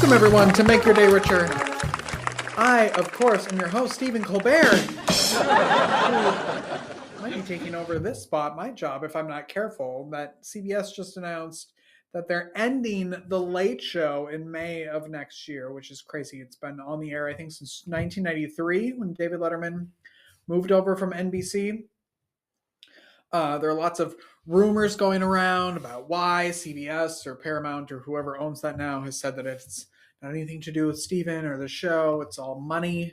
Welcome, everyone, to Make Your Day Richer. I, of course, am your host, Stephen Colbert. Who might be taking over this spot, my job, if I'm not careful. That CBS just announced that they're ending The Late Show in May of next year, which is crazy. It's been on the air, I think, since 1993 when David Letterman moved over from NBC. There are lots of rumors going around about why CBS or Paramount or whoever owns that now has said that it's not anything to do with Steven or the show. It's all money.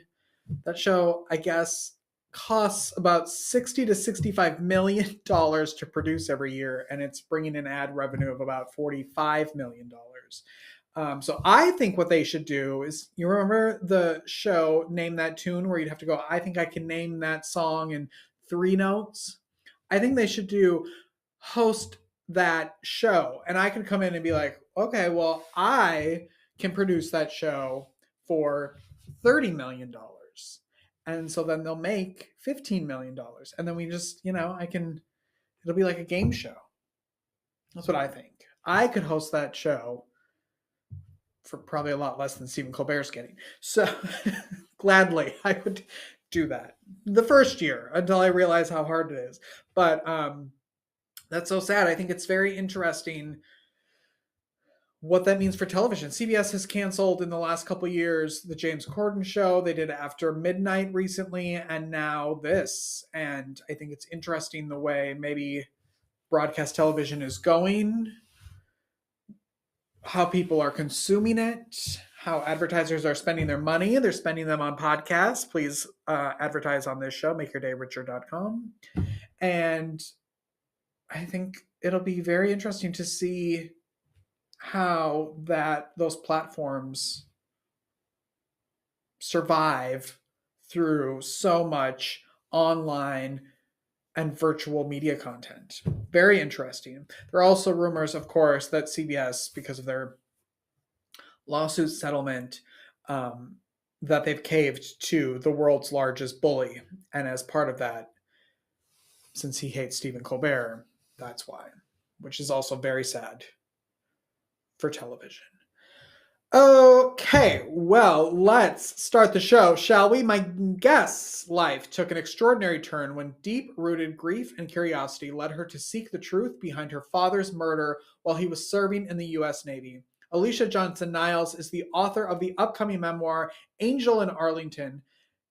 That show, I guess, costs about $60 to $65 million to produce every year, and it's bringing in ad revenue of about $45 million. So I think what they should do is, you remember the show Name That Tune, where you'd have to go, I think I can name that song in 3 notes? I think they should host that show, and I could come in and be like, okay, well, I can produce that show for $30 million. And so then they'll make $15 million. And then we just, it'll be like a game show. That's what I think. I could host that show for probably a lot less than Stephen Colbert's getting. So gladly, I would do that the first year until I realize how hard it is. But that's so sad. I think it's very interesting what that means for television. CBS has canceled in the last couple of years the James Corden show. They did After Midnight recently, and now this. And I think it's interesting the way maybe broadcast television is going, how people are consuming it, how advertisers are spending their money. They're spending them on podcasts. Please advertise on this show, makeyourdayricher.com. And I think it'll be very interesting to see how those platforms survive through so much online and virtual media content. Very interesting. There are also rumors, of course, that CBS, because of their lawsuit settlement, that they've caved to the world's largest bully. And as part of that, since he hates Stephen Colbert, that's why, which is also very sad for television. Okay, well, let's start the show, shall we? My guest's life took an extraordinary turn when deep-rooted grief and curiosity led her to seek the truth behind her father's murder while he was serving in the U.S. Navy. Allicia Johnson Niles is the author of the upcoming memoir, Angel in Arlington.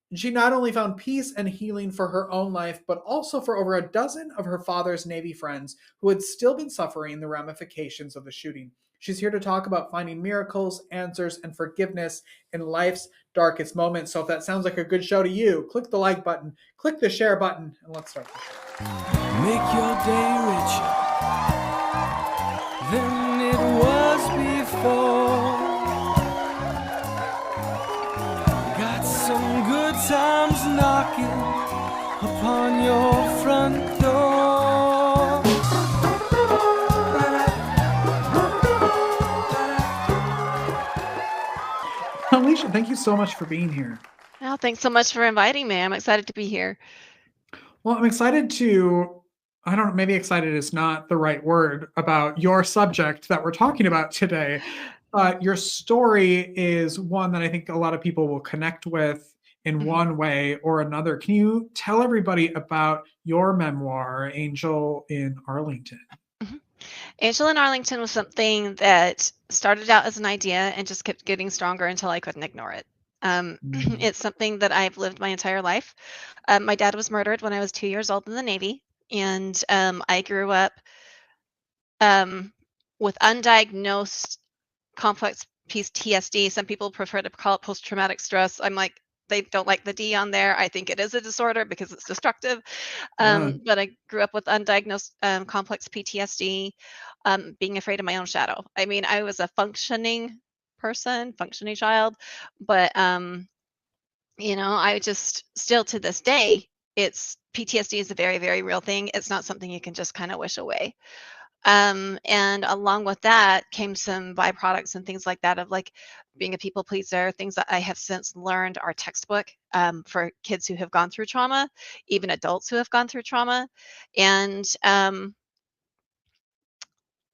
And she not only found peace and healing for her own life, but also for over a dozen of her father's Navy friends who had still been suffering the ramifications of the shooting. She's here to talk about finding miracles, answers, and forgiveness in life's darkest moments. So if that sounds like a good show to you, click the like button, click the share button, and let's start the show. Make your day richer than it was before. Got some good times knocking upon your front door. Allicia, thank you so much for being here. Oh, thanks so much for inviting me. I'm excited to be here. Well, I'm excited I don't know, maybe excited is not the right word about your subject that we're talking about today. But your story is one that I think a lot of people will connect with in one way or another. Can you tell everybody about your memoir, Angel in Arlington? Angel in Arlington was something that started out as an idea and just kept getting stronger until I couldn't ignore it. It's something that I've lived my entire life. My dad was murdered when I was 2 years old in the Navy, and I grew up with undiagnosed complex PTSD. Some people prefer to call it post-traumatic stress. I'm like, they don't like the D on there. I think it is a disorder because it's destructive. But I grew up with undiagnosed complex PTSD, being afraid of my own shadow. I mean, I was a functioning child, but I just still to this day, PTSD is a very, very real thing. It's not something you can just kind of wish away. And along with that came some byproducts and things like that of like being a people pleaser, things that I have since learned are textbook for kids who have gone through trauma, even adults who have gone through trauma. And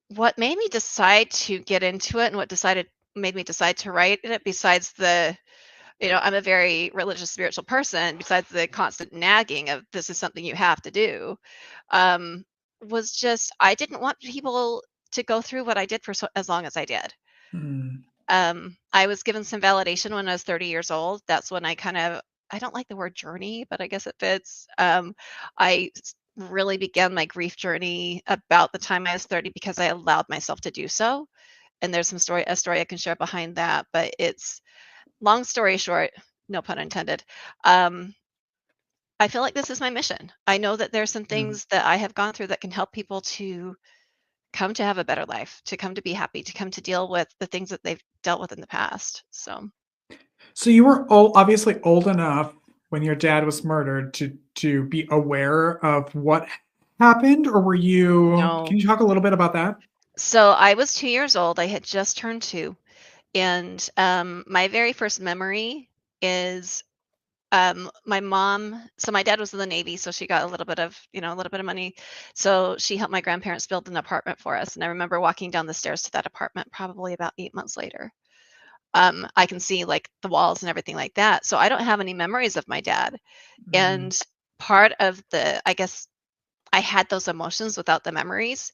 what made me decide to get into it and what made me decide to write in it, besides the, I'm a very religious, spiritual person, besides the constant nagging of this is something you have to do, um, was just I didn't want people to go through what I did for as long as I did. Mm. I was given some validation when I was 30 years old. That's when I don't like the word journey, but I guess it fits. Really began my grief journey about the time I was 30 because I allowed myself to do so. And there's a story I can share behind that, but it's long story short, no pun intended. Um, I feel like this is my mission. I know that there's some Yeah. things that I have gone through that can help people to come to have a better life, to come to be happy, to come to deal with the things that they've dealt with in the past. So, So you were obviously old enough when your dad was murdered to be aware of what happened, or were you? no. Can you talk a little bit about that? So I was 2 years old. I had just turned 2, and my very first memory is my mom. So my dad was in the Navy, so she got a little bit of money. So she helped my grandparents build an apartment for us, and I remember walking down the stairs to that apartment probably about 8 months later. I can see like the walls and everything like that. So I don't have any memories of my dad. Mm, And part of I guess I had those emotions without the memories.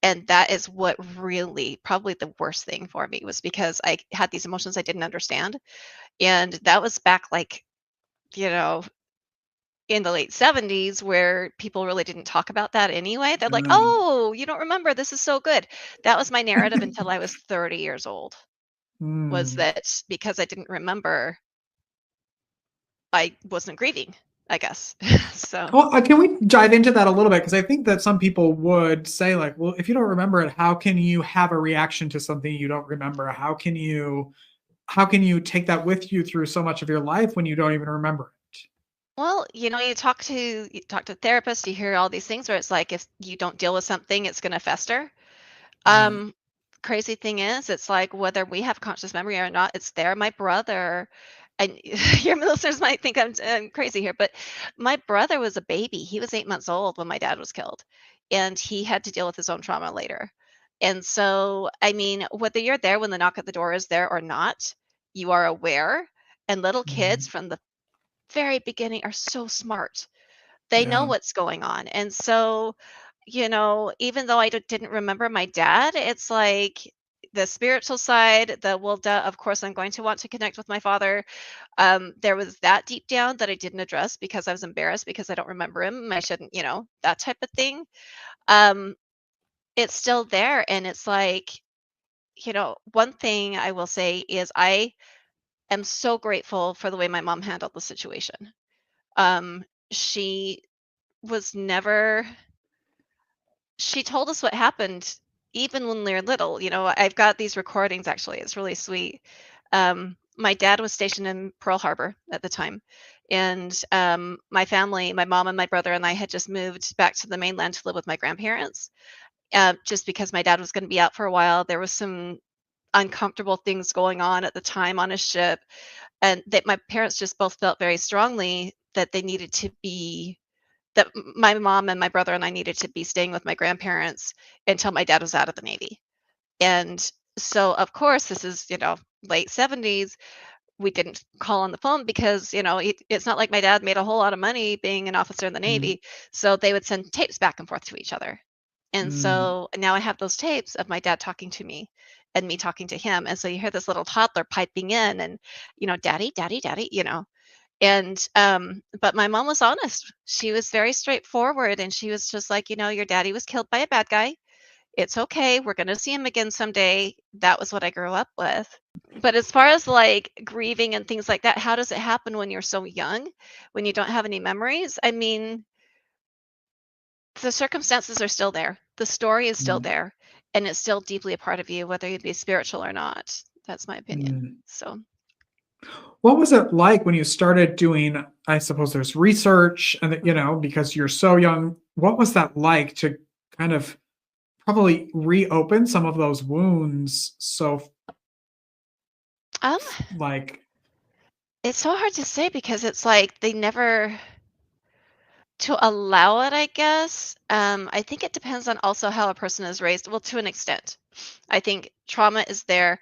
And that is what really, probably the worst thing for me, was because I had these emotions I didn't understand. And that was back like, you know, in the late 70s, where people really didn't talk about that anyway. They're like, mm. oh, you don't remember. This is so good. That was my narrative until I was 30 years old, was Mm. that because I didn't remember, I wasn't grieving, I guess. So, Well, can we dive into that a little bit? Because I think that some people would say, like, well, if you don't remember it, how can you have a reaction to something you don't remember? How can you take that with you through so much of your life when you don't even remember it? well, you talk to therapists, you hear all these things where it's like if you don't deal with something, it's going to fester. Yeah. Um, Crazy thing is, it's like whether we have conscious memory or not, it's there. My brother, and your listeners might think I'm crazy here, but my brother was a baby. He was 8 months old when my dad was killed, and he had to deal with his own trauma later. And so, I mean, whether you're there when the knock at the door is there or not, you are aware. And little kids Mm. from the very beginning are so smart. They know Yeah. what's going on. And so, even though I didn't remember my dad, it's like the spiritual side, well, duh, of course, I'm going to want to connect with my father. There was that deep down that I didn't address because I was embarrassed because I don't remember him. I shouldn't, that type of thing. Um, it's still there. And it's like, one thing I will say is I am so grateful for the way my mom handled the situation. She was never she told us what happened even when we were little. I've got these recordings actually. It's really sweet. My dad was stationed in Pearl Harbor at the time. And my family, my mom and my brother and I had just moved back to the mainland to live with my grandparents. Just because my dad was going to be out for a while. There was some uncomfortable things going on at the time on a ship. And that my parents just both felt very strongly that they needed to be that my mom and my brother and I needed to be staying with my grandparents until my dad was out of the Navy. And so, of course, this is, late 70s. We didn't call on the phone because, it's not like my dad made a whole lot of money being an officer in the Mm. Navy. So they would send tapes back and forth to each other. And Mm. so now I have those tapes of my dad talking to me and me talking to him. And so you hear this little toddler piping in and, daddy, daddy, daddy, and but my mom was honest. She was very straightforward and she was just like, your daddy was killed by a bad guy. It's okay. We're going to see him again someday. That was what I grew up with. But as far as like grieving and things like that, how does it happen when you're so young, when you don't have any memories? I mean, the circumstances are still there. The story is still Mm. there, and it's still deeply a part of you, whether you be spiritual or not. That's my opinion. Mm. So, What was it like when you started doing, I suppose there's research and that, mhm. because you're so young, what was that like to kind of probably reopen some of those wounds? So um, like, it's so hard to say because it's like they never to allow it, I guess. I think it depends on also how a person is raised. Well, to an extent. I think trauma is there.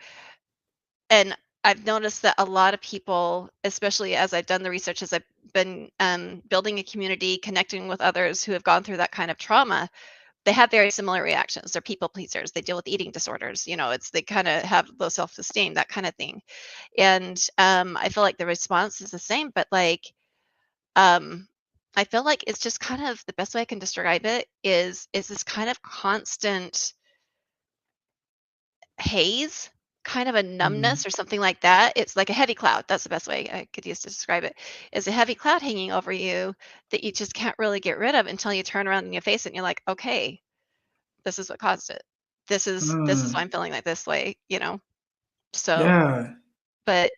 and I've noticed that a lot of people, especially as I've done the research, as I've been building a community, connecting with others who have gone through that kind of trauma, they have very similar reactions. They're people pleasers. They deal with eating disorders. It's they kind of have low self esteem, that kind of thing. And I feel like the response is the same, but like um, I feel like it's just kind of the best way I can describe it is this kind of constant haze, kind of a Mm. numbness or something like that. It's like a heavy cloud. That's the best way I could use to describe it. Is a heavy cloud hanging over you that you just can't really get rid of until you turn around and you face it and you're like, okay, this is what caused it. This is why Mm. I'm feeling like this way. So, Yeah. but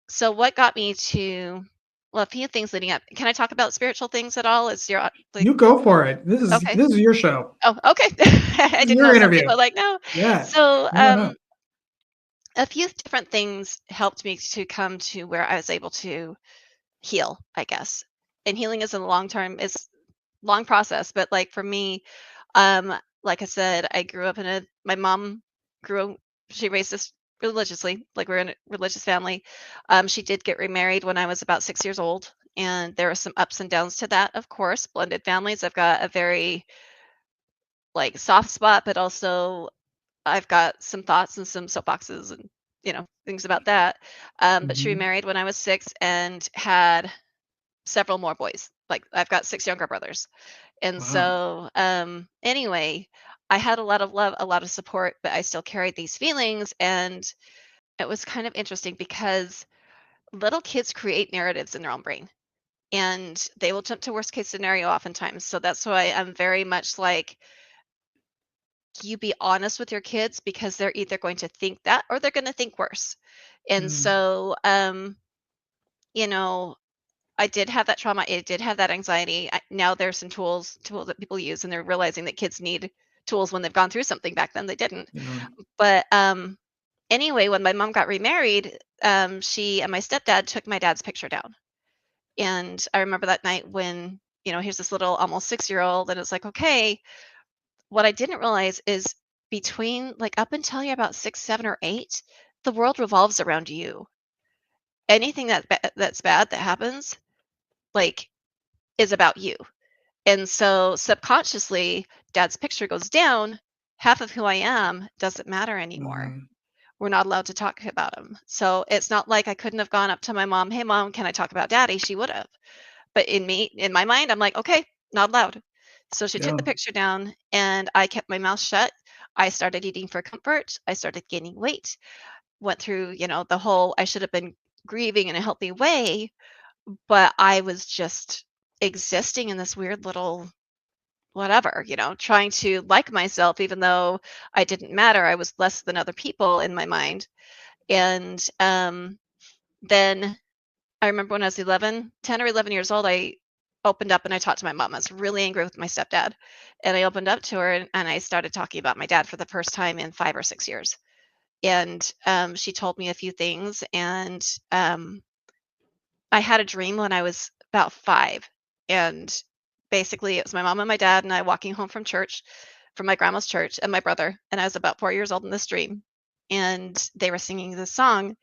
so what got me to well, a few things leading up. Can I talk about spiritual things at all? Is your like You go for it. This is okay. this is your show. Oh, okay. I This is didn't your know some interview. people are like, no. Yeah. So, No, no. a few different things helped me to come to where I was able to heal, I guess. And healing is a long term, is long process, but like for me, um, like I said, I grew up in a my mom grew she raised us religiously, like we're in a religious family. She did get remarried when I was about 6 years old, and there were some ups and downs to that, of course. Blended families. I've got a very like soft spot, but also I've got some thoughts and some soapboxes and things about that. But she Mhm. remarried when I was 6 and had several more boys. Like I've got 6 younger brothers. And Wow. so anyway, I had a lot of love, a lot of support, but I still carried these feelings, and it was kind of interesting because little kids create narratives in their own brain, and they will jump to worst case scenario oftentimes. So that's why I'm very much like, you be honest with your kids, because they're either going to think that or they're going to think worse. And Mm. so you know I did have that trauma. I did have that anxiety. Now there's some tools that people use, and they're realizing that kids need tools when they've gone through something. Back then they didn't. Yeah. But anyway, when my mom got remarried, she and my stepdad took my dad's picture down. And I remember that night when, here's this little almost 6-year old, and it's like, okay, what I didn't realize is between like up until you're about 6, 7, or 8, the world revolves around you. Anything that's bad that happens, like, is about you. And so subconsciously, dad's picture goes down. Half of who I am doesn't matter anymore. Mhm. We're not allowed to talk about him. So it's not like I couldn't have gone up to my mom, "Hey mom, can I talk about daddy?" She would have. But in my mind, I'm like, "Okay, not allowed." So she took Yeah. the picture down and I kept my mouth shut. I started eating for comfort. I started gaining weight. Went through, the whole I should have been grieving in a healthy way, but I was just existing in this weird little whatever, trying to like myself even though I didn't matter. I was less than other people in my mind. And then I remember when I was 10 or 11 years old, I opened up and I talked to my mom. I was really angry with my stepdad. And I opened up to her, and I started talking about my dad for the first time in 5 or 6 years. And she told me a few things. And I had a dream when I was about 5. And basically, it was my mom and my dad and I walking home from church, from my grandma's church, and my brother. And I was about 4 years old in this dream. And they were singing this song.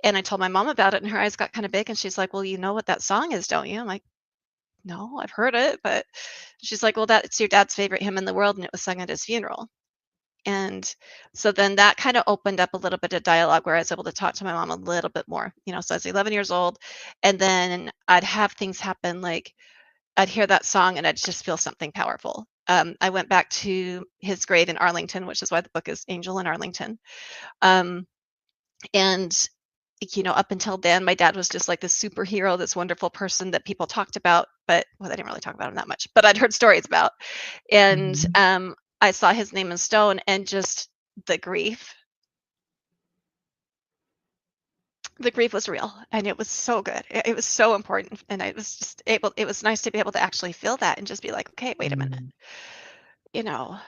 And I told my mom about it, and her eyes got kind of big. And she's like, "Well, you know what that song is, don't you?" I'm like, "No, I've heard it." But she's like, "Well, that's your dad's favorite hymn in the world, and it was sung at his funeral." And so then that kind of opened up a little bit of dialogue where I was able to talk to my mom a little bit more. So I was 11 years old, and then I'd have things happen like I'd hear that song and I'd just feel something powerful. I went back to his grave in Arlington, which is why the book is Angel in Arlington. Um, and up until then, my dad was just like this superhero, this wonderful person that people talked about, but well, they didn't really talk about him that much, but I'd heard stories about. And Mhm. I saw his name in stone, and just the grief the grief was real, and it was so good. It was so important, and I was just able it was nice to be able to actually feel that and just be like, "Okay, wait a minute." Mm. You know,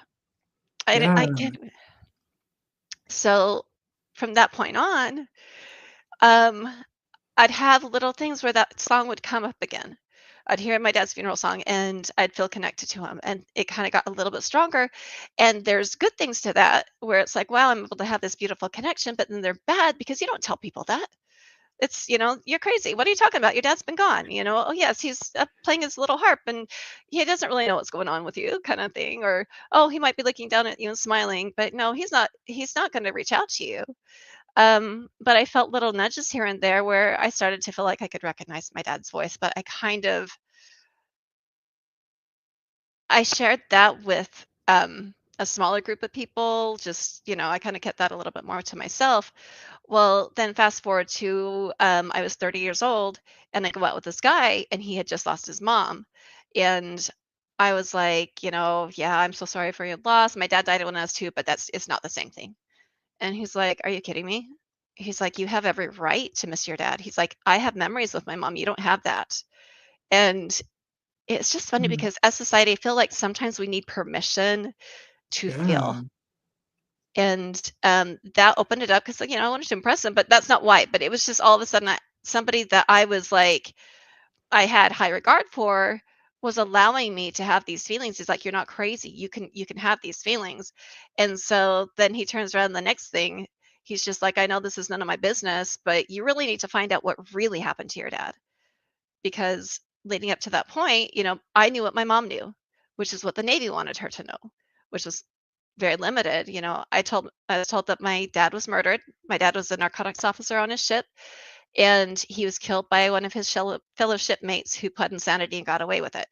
I didn't I Yeah. can't so from that point on, um, I'd have little things where that song would come up again. I'd hear my dad's funeral song and I'd feel connected to him. And it kind of got a little bit stronger. And there's good things to that where it's like, wow, I'm able to have this beautiful connection, but then they're bad because you don't tell people that. It's, you're crazy. What are you talking about? Your dad's been gone. Oh, yes, he's playing his little harp and he doesn't really know what's going on with you, kind of thing. Or, oh, he might be looking down at you and smiling, but no, he's not going to reach out to you. But I felt little nudges here and there where I started to feel like I could recognize my dad's voice, but I shared that with a smaller group of people. Just, I kind of kept that a little bit more to myself. Well, then fast forward to I was 30 years old and I go out with this guy and he had just lost his mom. And I was like, yeah, I'm so sorry for your loss. My dad died when I was 2, but it's not the same thing. And he's like, "Are you kidding me?" He's like, "You have every right to miss your dad." He's like, "I have memories with my mom. You don't have that." And it's just funny Mm. because as society, I feel like sometimes we need permission to feel. Yeah. And that opened it up because, I wanted to impress him, but that's not why. But it was just all of a sudden somebody that I was like, I had high regard for was allowing me to have these feelings. He's like, "You're not crazy. You can have these feelings." And so then he turns around the next thing, he's just like, "I know this is none of my business, but you really need to find out what really happened to your dad." Because leading up to that point, I knew what my mom knew, which is what the Navy wanted her to know, which was very limited. I was told that my dad was murdered. My dad was a narcotics officer on his ship and he was killed by one of his fellow shipmates who pled insanity and got away with it.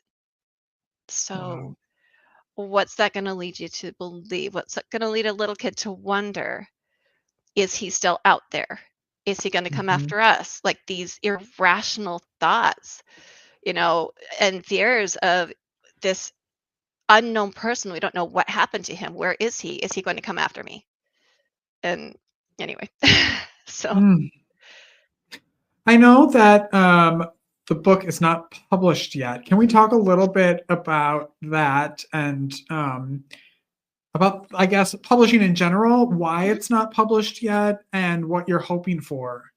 So, Wow. what's that going to lead you to believe? What's that going to lead a little kid to wonder? Is he still out there? Is he going to come Hmm. after us? Like these irrational thoughts, and fears of this unknown person. We don't know what happened to him. Where is he? Is he going to come after me? And anyway, so. Mm. I know that the book is not published yet. Can we talk a little bit about that and about, I guess, publishing in general, why Mhm. it's not published yet, and what you're hoping for?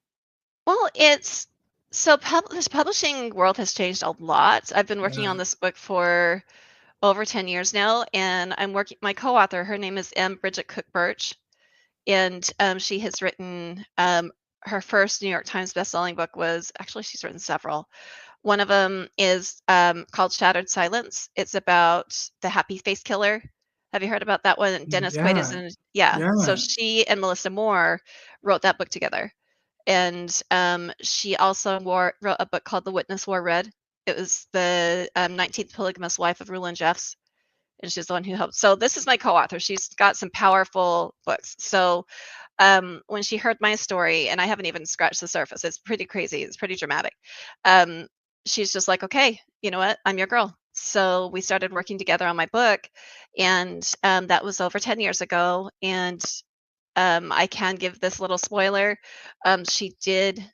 Well, it's so this publishing world has changed a lot. I've been working Yeah. on this book for over 10 years now, and I'm working my co-author, her name is Bridget Cook Birch, and she has written her first New York Times bestselling book was actually she's written several. One of them is called Shattered Silence. It's about the happy face killer. Have you heard about that one? Dennis Quaid is Yeah. in. Yeah. So Yeah. she and Melissa Moore wrote that book together. And she also wrote a book called The Witness Wore Red. It was the 19th polygamous wife of Rulon Jeffs, and she's the one who helped. So this is my co-author. She's got some powerful books. So when she heard my story, and I haven't even scratched the surface, it's pretty crazy. It's pretty dramatic. Um, she's just like, okay, you know what? I'm your girl. So we started working together on my book, and that was over 10 years ago. And I can give this little spoiler. She did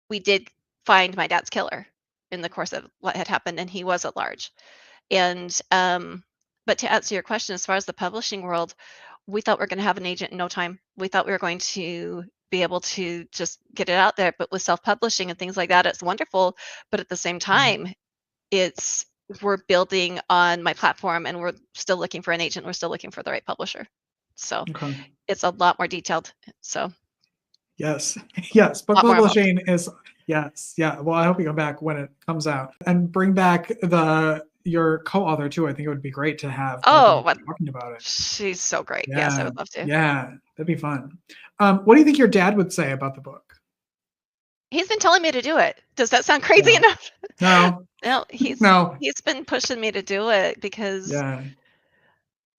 We did find my dad's killer in the course of what had happened, and he was at large. And but to answer your question, as far as the publishing world, we thought we are going to have an agent in no time. We thought we were going to be able to just get it out there. But with self-publishing and things like that, it's wonderful. But at the same Mm. time, it's we're building on my platform, and we're still looking for an agent. We're still looking for the right publisher. So Okay. it's a lot more detailed. So Yes. Yes. a Book lot more involved. publishing is, yes. Yeah. Well, I hope you come back when it comes out and bring back your co-author too. I think it would be great to have both of Oh, you what talking about it. she's so great. Yes, I Yeah. would love to. Yeah. That'd be fun. What do you think your dad would say about the book? He's been telling me to do it. Does that sound crazy Yeah. enough? No. No, he's No. he's been pushing me to do it because Yeah.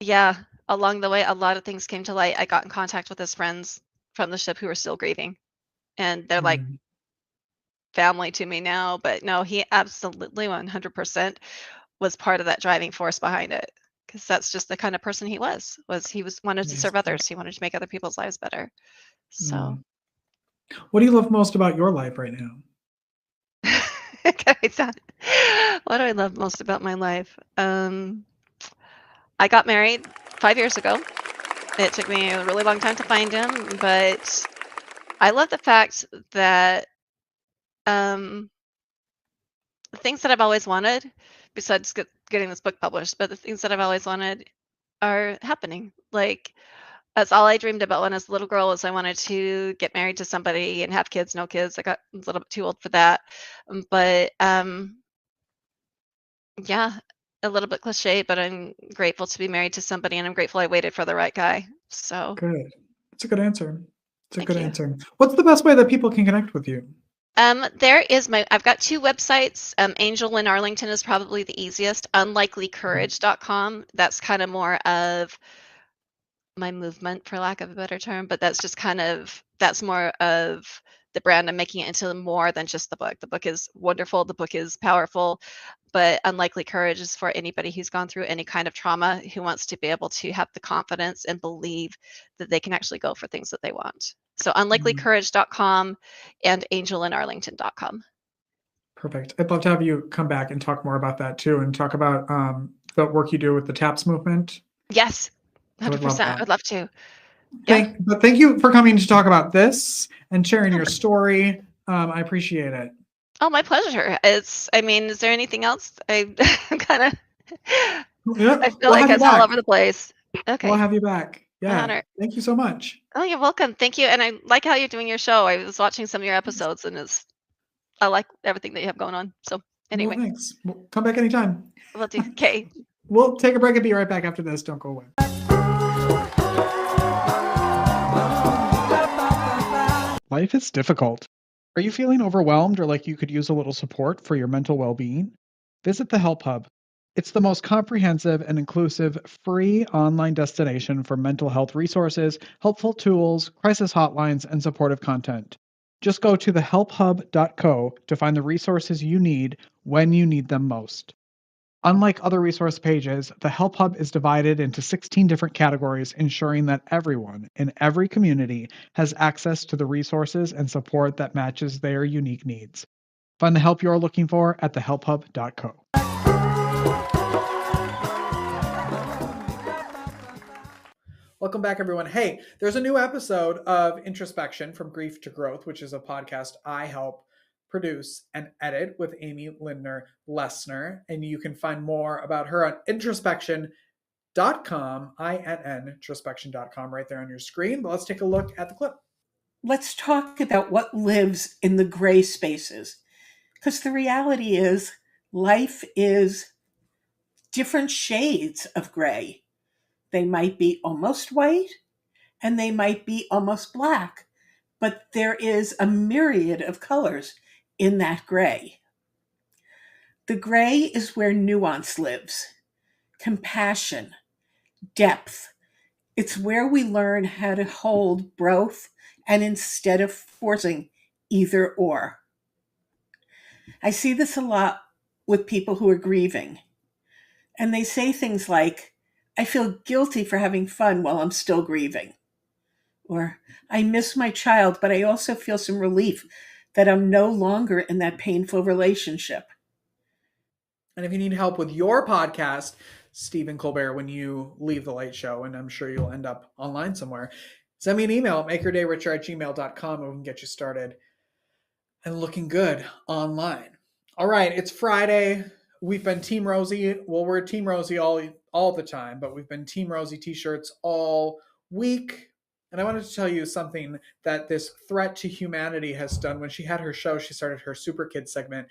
yeah, along the way a lot of things came to light. I got in contact with his friends from the ship who were still grieving, and they're like Mm. family to me now, but no, he absolutely 100% was part of that driving force behind it. Because that's just the kind of person he was he was wanted to Nice. serve others. He wanted to make other people's lives better. So Mm. What do you love most about your life right now? okay, what do I love most about my life? I got married 5 years ago. It took me a really long time to find him, but I love the fact that um, the things that I've always wanted, besides getting this book published, but the things that I've always wanted are happening. Like, that's all I dreamed about when I was a little girl was I wanted to get married to somebody and have kids, no kids. I got a little bit too old for that. But yeah, a little bit cliche, but I'm grateful to be married to somebody and I'm grateful I waited for the right guy. So Good. It's a good answer. It's a thank good you. answer. What's the best way that people can connect with you? I've got two websites. Angel in Arlington is probably the easiest. Unlikelycourage.com. That's kind of more of my movement, for lack of a better term, but that's more of the brand. I'm making it into more than just the book. The book is wonderful. The book is powerful, but Unlikely Courage is for anybody who's gone through any kind of trauma who wants to be able to have the confidence and believe that they can actually go for things that they want. So unlikelycourage.com and angelinarlington.com. Perfect. I'd love to have you come back and talk more about that too, and talk about the work you do with the TAPS movement. Yes, I would love 100%. that. I'd love to. Yeah. Thank you for coming to talk about this and sharing your story. I appreciate it. Oh, my pleasure. Is there anything else? I'm kind of, Yeah, I feel we'll like have you it's all back. over the place. We'll Okay. have you back. My Yeah. honor. Thank you so much. Oh, you're welcome. Thank you. And I like how you're doing your show. I was watching some of your episodes and I like everything that you have going on. So Well, anyway, thanks. We'll come back anytime. we'll do. Okay. We'll take a break and be right back after this. Don't go away. Life is difficult. Are you feeling overwhelmed or like you could use a little support for your mental well-being? Visit the Help Hub. It's the most comprehensive and inclusive free online destination for mental health resources, helpful tools, crisis hotlines, and supportive content. Just go to thehelphub.co to find the resources you need when you need them most. Unlike other resource pages, the Help Hub is divided into 16 different categories, ensuring that everyone in every community has access to the resources and support that matches their unique needs. Find the help you're looking for at thehelphub.co. Welcome back, everyone. Hey, there's a new episode of Introspection from Grief to Growth, which is a podcast I help produce and edit with Amy Lindner Lessner. And you can find more about her on introspection.com, introspection.com, right there on your screen. But let's take a look at the clip. Let's talk about what lives in the gray spaces. Because the reality is, life is different shades of gray. They might be almost white and they might be almost black, but there is a myriad of colors in that gray. The gray is where nuance lives, compassion, depth. It's where we learn how to hold both and instead of forcing either or. I see this a lot with people who are grieving. And they say things like, I feel guilty for having fun while I'm still grieving. Or, I miss my child, but I also feel some relief that I'm no longer in that painful relationship. And if you need help with your podcast, Stephen Colbert, when you leave the Late Show, and I'm sure you'll end up online somewhere, send me an email at makeyourdayricher@gmail.com and we can get you started and looking good online. All right, it's Friday. We've been Team Rosie. Well, we're Team Rosie all the time, but we've been Team Rosie t-shirts all week. And I wanted to tell you something that this threat to humanity has done. When she had her show, she started her Super Kids segment,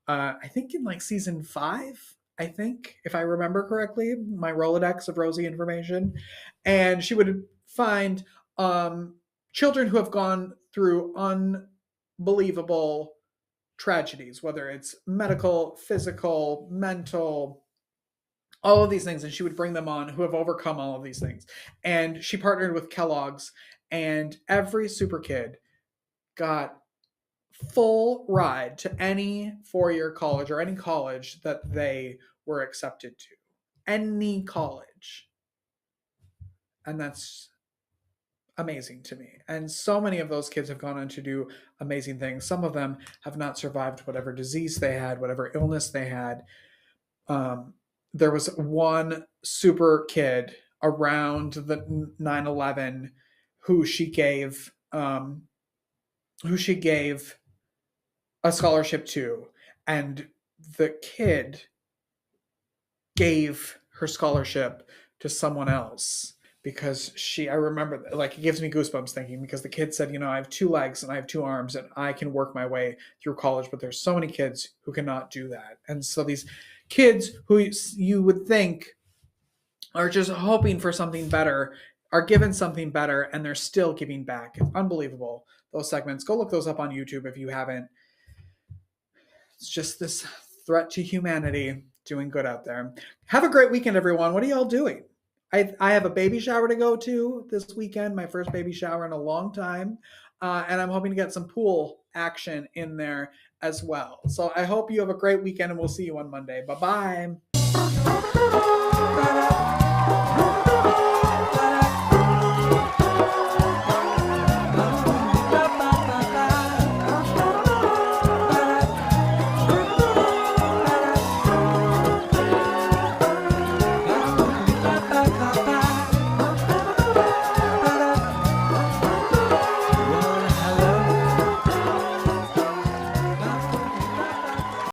I think in like season 5, I think, if I remember correctly, my Rolodex of Rosie information. And she would find children who have gone through unbelievable tragedies, whether it's medical, physical, mental, all of these things. And she would bring them on who have overcome all of these things. And she partnered with Kellogg's, and every super kid got full ride to any four-year college or any college that they were accepted to. Any college. And that's amazing to me. And so many of those kids have gone on to do amazing things. Some of them have not survived whatever disease they had, whatever illness they had. There was one super kid around the 9/11 who she gave a scholarship to, and the kid gave her scholarship to someone else because I remember, like, it gives me goosebumps thinking, because the kid said, I have 2 legs and I have 2 arms and I can work my way through college, but there's so many kids who cannot do that. And so these kids who you would think are just hoping for something better are given something better, and they're still giving back. It's unbelievable, those segments. Go look those up on YouTube if you haven't. It's just this threat to humanity doing good out there. Have a great weekend, everyone. What are y'all doing? I have a baby shower to go to this weekend, my first baby shower in a long time. And I'm hoping to get some pool action in there as well. So I hope you have a great weekend, and we'll see you on Monday. Bye-bye.